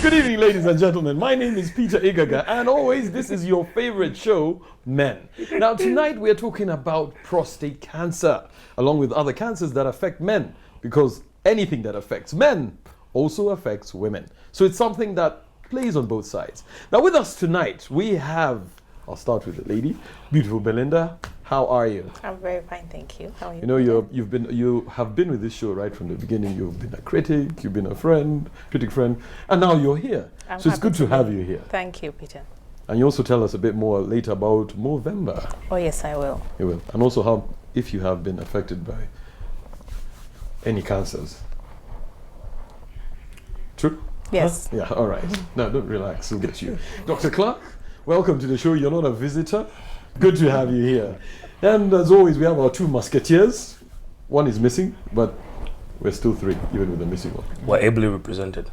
Good evening, ladies and gentlemen. My name is PT1, and always this is your favorite show, Men. Now, tonight we are talking about prostate cancer, along with other cancers that affect men, because anything that affects men also affects women. So it's something that plays on both sides. Now, with us tonight, we have, I'll start with the lady, beautiful Belinda. How are you? I'm very fine, thank you. How are you? You know, you have been with this show right from the beginning. You've been a critic, you've been a friend, critic friend, and now you're here. So it's good to have you here. Thank you, Peter. And you also tell us a bit more later about Movember. Oh yes, I will. You will. And also how, if you have been affected by any cancers. True? Yes. Huh? Yeah, all right. No, don't relax, we'll get you. Dr. Clark, welcome to the show. You're not a visitor. Good to have you here. And as always, we have our two musketeers. One is missing, but we're still three, even with the missing one. We're ably represented.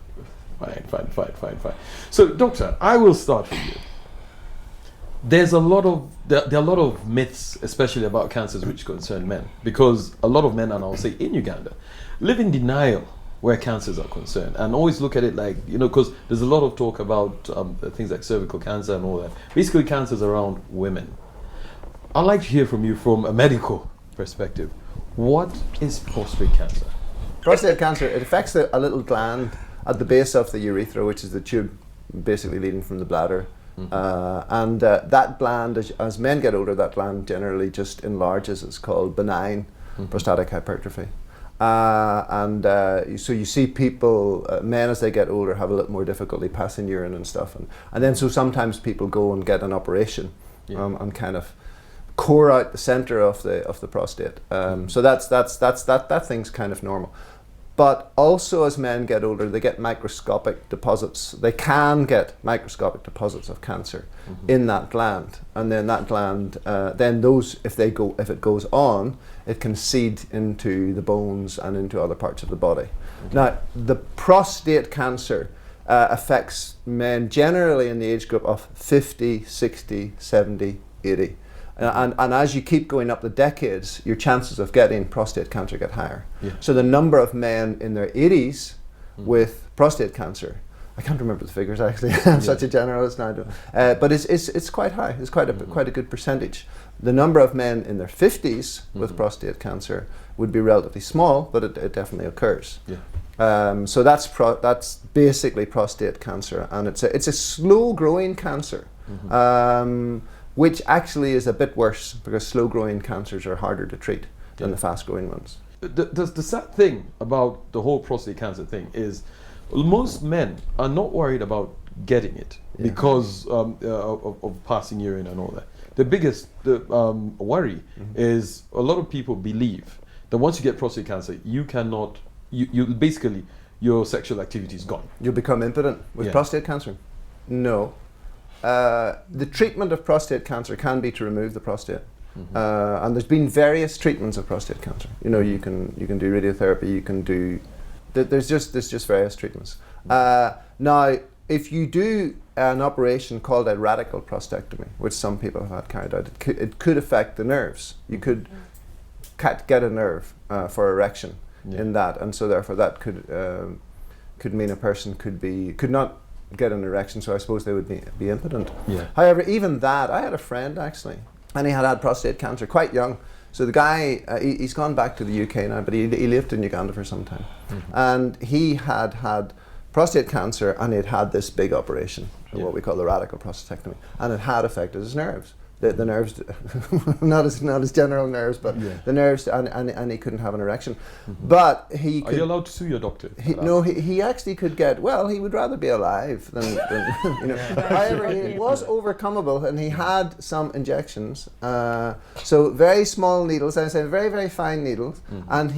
Fine. So, Doctor, I will start with you. There are a lot of myths, especially about cancers which concern men, because a lot of men, and I'll say in Uganda, live in denial where cancers are concerned, and always look at it like, you know, because there's a lot of talk about things like cervical cancer and all that. Basically, cancers around women. I'd like to hear from you from a medical perspective. What is prostate cancer? Prostate cancer, it affects a little gland at the base of the urethra, which is the tube basically leading from the bladder. And that gland, as men get older, that gland generally just enlarges. It's called benign prostatic hypertrophy. So you see people, men as they get older, have a little more difficulty passing urine and stuff. And then so sometimes people go and get an operation and kind of core out the center of the prostate. So that thing's kind of normal. But also as men get older, they get microscopic deposits. They can get microscopic deposits of cancer in that gland. And then that gland, then those, if it goes on, it can seed into the bones and into other parts of the body. Now, the prostate cancer affects men generally in the age group of 50, 60, 70, 80. And as you keep going up the decades, your chances of getting prostate cancer get higher. Yeah. So the number of men in their 80s with prostate cancer, I can't remember the figures actually, I'm such a generalist now, but it's quite high, it's quite a good percentage. The number of men in their 50s with prostate cancer would be relatively small, but it definitely occurs. Yeah. So that's basically prostate cancer, and it's a slow growing cancer. Which actually is a bit worse because slow-growing cancers are harder to treat than the fast-growing ones. The sad thing about the whole prostate cancer thing is most men are not worried about getting it because of passing urine and all that. The biggest worry is a lot of people believe that once you get prostate cancer, you cannot, you basically, your sexual activity is gone. You'll become impotent with prostate cancer? No. The treatment of prostate cancer can be to remove the prostate, and there's been various treatments of prostate cancer. You know, you can do radiotherapy. You can do there's just various treatments. Now, if you do an operation called a radical prostatectomy, which some people have had carried out, it could affect the nerves. You could get a nerve for erection in that, and so therefore that could mean a person could not get an erection, so I suppose they would be impotent. Yeah. However, even that, I had a friend actually, and he had prostate cancer quite young. So the guy, he's gone back to the UK now, but he lived in Uganda for some time. And he had prostate cancer, and he'd had this big operation, what we call the radical prostatectomy, and it had affected his nerves. The nerves, not his general nerves, but the nerves, and he couldn't have an erection. But he could. Are you allowed to sue your doctor? No, he actually could get. Well, he would rather be alive than you know. However, it was overcomable, and he had some injections. So very small needles, I say very very fine needles, and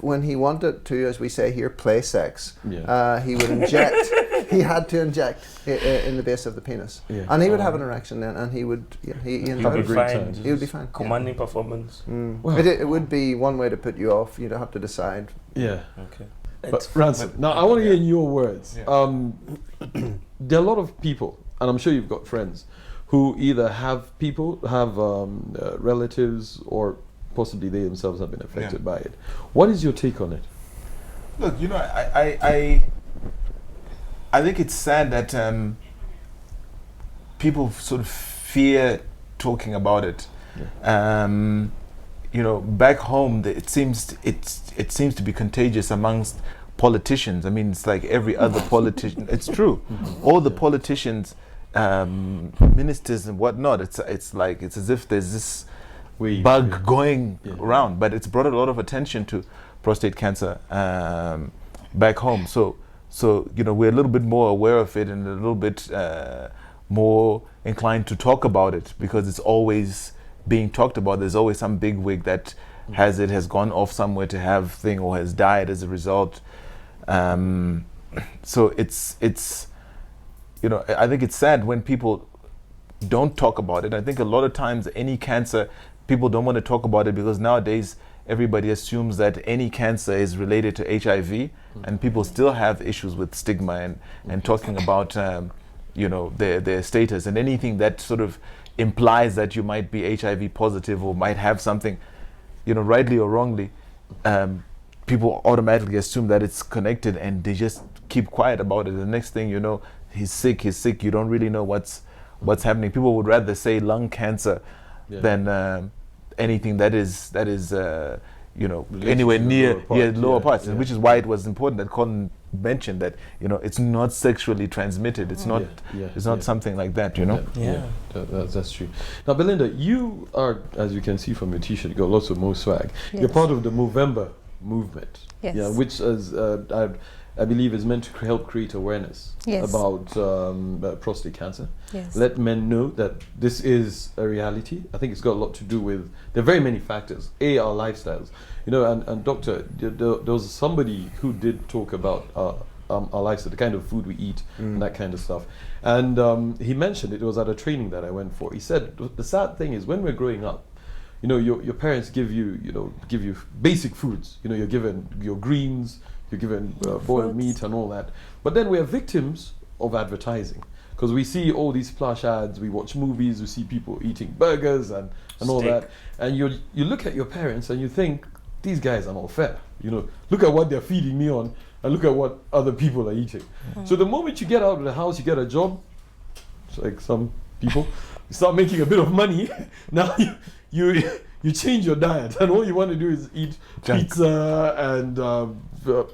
when he wanted to, as we say here, play sex, he would inject. He had to inject in the base of the penis, and he would have an erection then, and he would he would be fine. Commanding performance. Well, It would be one way to put you off. You'd have to decide. Yeah. Okay. But Ransom, now I want to hear in your words. There are a lot of people, and I'm sure you've got friends, who either have relatives, or possibly they themselves have been affected by it. What is your take on it? Look, you know, I think it's sad that people sort of fear talking about it. You know, back home, it seems to be contagious amongst politicians. I mean, it's like every other politician. It's true. All the politicians, ministers and whatnot. It's as if there's this bug going around. But it's brought a lot of attention to prostate cancer back home. So you know, we're a little bit more aware of it and a little bit more inclined to talk about it, because it's always being talked about. There's always some big wig that has gone off somewhere to have thing, or has died as a result. So it's you know, I think it's sad when people don't talk about it. I think a lot of times any cancer, people don't want to talk about it because nowadays everybody assumes that any cancer is related to HIV, and people still have issues with stigma and talking about you know, their status, and anything that sort of implies that you might be HIV positive or might have something, you know, rightly or wrongly, people automatically assume that it's connected, and they just keep quiet about it. The next thing you know, he's sick. You don't really know what's happening. People would rather say lung cancer than anything that is you know, anywhere near lower parts, which is why it was important that Colin mentioned that, you know, it's not sexually transmitted. It's not something like that, you know. That's true. Now, Belinda, you are, as you can see from your T-shirt, you got lots of Mo swag. Yes. You're part of the Movember movement, Yes. which is I believe is meant to help create awareness about prostate cancer. Yes. Let men know that this is a reality. I think it's got a lot to do with, there are very many factors. Our lifestyles. You know, and doctor, there was somebody who did talk about our lifestyle, the kind of food we eat and that kind of stuff. And he mentioned, it was at a training that I went for. He said, the sad thing is when we're growing up, you know, your parents give you basic foods. You know, you're given your greens, you're given boiled meat and all that. But then we are victims of advertising, because we see all these splash ads, we watch movies, we see people eating burgers and all that. And you look at your parents and you think, these guys are not fair. You know, look at what they're feeding me on and look at what other people are eating. So the moment you get out of the house, you get a job, it's like some people, you start making a bit of money, now you change your diet, and all you want to do is eat pizza and more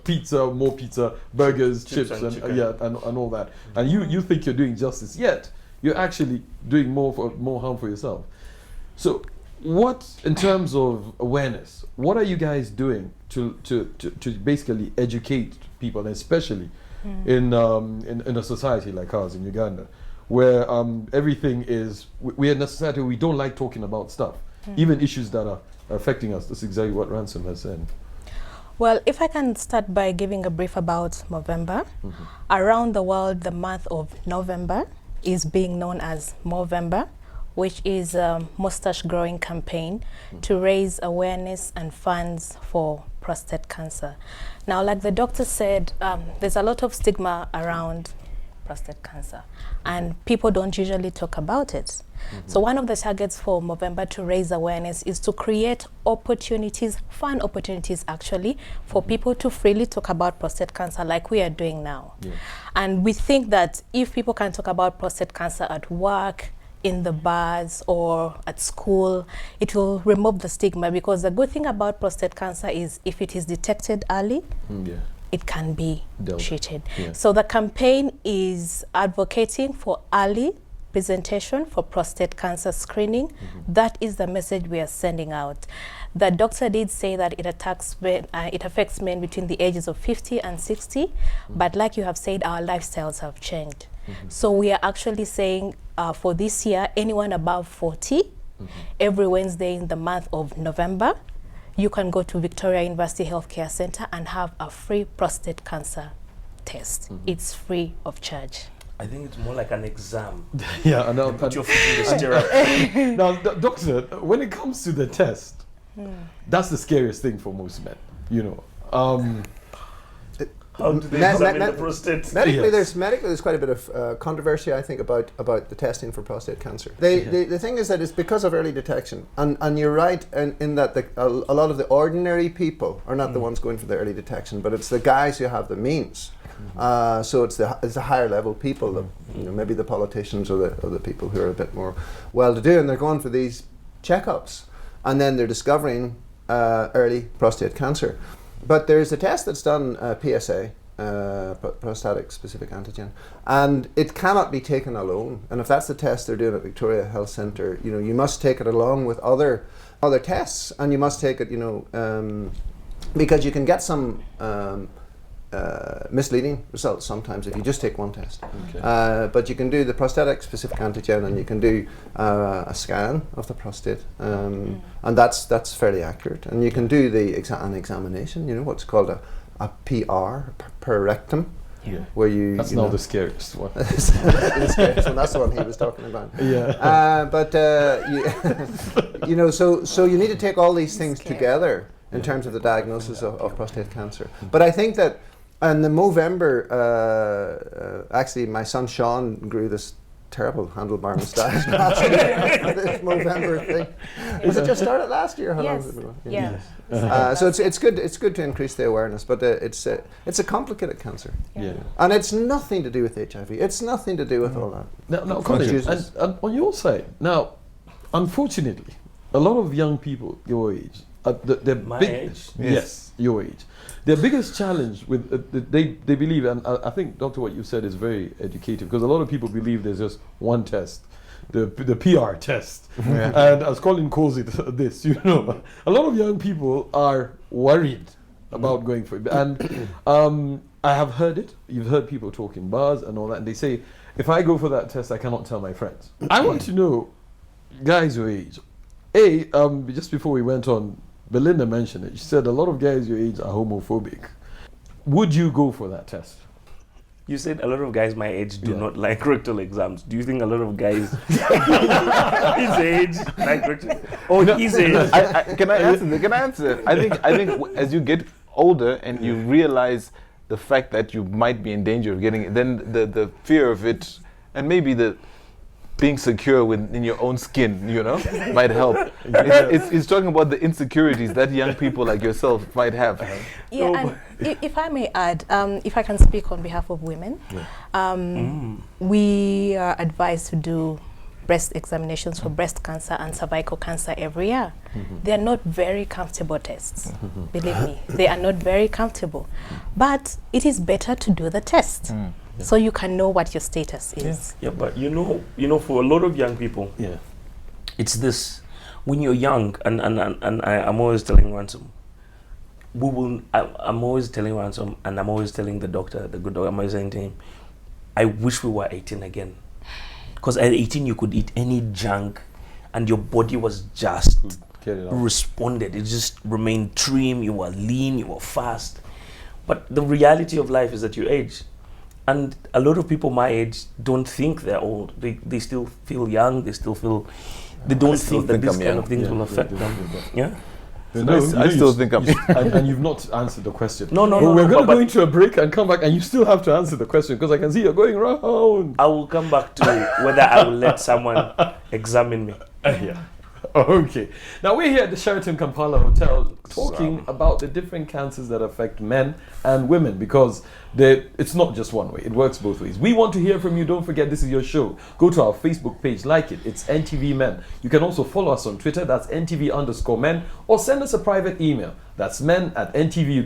pizza, burgers, chips and all that. And you think you're doing justice, yet you're actually doing more harm for yourself. So what, in terms of awareness, what are you guys doing to basically educate people, and especially in a society like ours in Uganda, where everything is, we're in a society where we don't like talking about stuff, even issues that are affecting us. That's exactly what Ransom has said. Well, if I can start by giving a brief about Movember. Around the world, the month of November is being known as Movember, which is a mustache growing campaign to raise awareness and funds for prostate cancer. Now, like the doctor said, there's a lot of stigma around prostate cancer, and people don't usually talk about it. So one of the targets for Movember to raise awareness is to create opportunities, fun opportunities actually, for people to freely talk about prostate cancer like we are doing now. And we think that if people can talk about prostate cancer at work, in the bars or at school, it will remove the stigma, because the good thing about prostate cancer is if it is detected early, it can be treated. So the campaign is advocating for early presentation for prostate cancer screening. That is the message we are sending out. The doctor did say that it affects men between the ages of 50 and 60, but like you have said, our lifestyles have changed. So we are actually saying for this year, anyone above 40, every Wednesday in the month of November, you can go to Victoria University Healthcare Center and have a free prostate cancer test. It's free of charge. I think it's more like an exam. I know. Put your foot in the stirrup. Now, doctor, when it comes to the test, that's the scariest thing for most men. You know, how do they examine the prostate? Medically, there's quite a bit of controversy, I think, about the testing for prostate cancer. The thing is that it's because of early detection, and you're right in that a lot of the ordinary people are not the ones going for the early detection, but it's the guys who have the means So it's the higher level people, that, maybe the politicians or the people who are a bit more well-to-do, and they're going for these checkups, and then they're discovering early prostate cancer. But there's a test that's done, PSA, prostatic specific antigen, and it cannot be taken alone. And if that's the test they're doing at Victoria Health Centre, you must take it along with other tests, and you must take it, because you can get some misleading results sometimes if you just take one test. Okay. But you can do the prostatic specific antigen, and you can do a scan of the prostate, and that's fairly accurate. And you can do an examination, what's called a PR, per rectum, where you... That's not the scariest one. The scariest one, that's the one he was talking about. Yeah. So you need to take all these things together in terms of the diagnosis of prostate cancer. But I think that in the Movember, actually my son Sean grew this terrible handlebar moustache last year. This Movember thing. Was it just started last year? How long has it been? Yeah. So it's good to increase the awareness, but it's a complicated cancer. Yeah. And it's nothing to do with HIV. It's nothing to do with all that. Now, Colin, and on your side, now, unfortunately, a lot of young people your age, My age? Yes, your age. Their biggest challenge with they believe, and I think, Doctor, what you said is very educative, because a lot of people believe there's just one test, the PR test, and as Colin calls it, this, a lot of young people are worried about going for it, and I have heard it. You've heard people talk in bars and all that, and they say, if I go for that test, I cannot tell my friends. I want to know, guys your age, just before we went on, Belinda mentioned it. She said a lot of guys your age are homophobic. Would you go for that test? You said a lot of guys my age do not like rectal exams. Do you think a lot of guys his age like rectal? Oh, his age. Can I answer? I think as you get older and you realize the fact that you might be in danger of getting it, then the fear of it, and maybe the being secure in your own skin, might help. It's talking about the insecurities that young people like yourself might have. Yeah, and if I may add, if I can speak on behalf of women, we are advised to do breast examinations for breast cancer and cervical cancer every year. They are not very comfortable tests. Believe me, they are not very comfortable. But it is better to do the test. So you can know what your status is. Yeah, but for a lot of young people, it's this: when you're young, and I'm always telling Ransom, I'm always telling Ransom, and I'm always telling the doctor, the good doctor, I'm always saying to him, I wish we were 18 again, because at 18 you could eat any junk, and your body was just responded. It just remained trim. You were lean. You were fast. But the reality of life is that you age. And a lot of people my age don't think they're old. They still feel young. They still feel... They don't think that these kind of things will affect them. Yeah? I still think I'm... and you've not answered the question. No. We're going to go into a break and come back, and you still have to answer the question, because I can see you're going round. I will come back to whether I will let someone examine me. Okay. Now we're here at the Sheraton Kampala Hotel talking about the different cancers that affect men and women, because it's not just one way. It works both ways. We want to hear from you. Don't forget, this is your show. Go to our Facebook page, like it. It's NTV Men. You can also follow us on Twitter. That's NTV_men, or send us a private email. That's men@NTVUganda.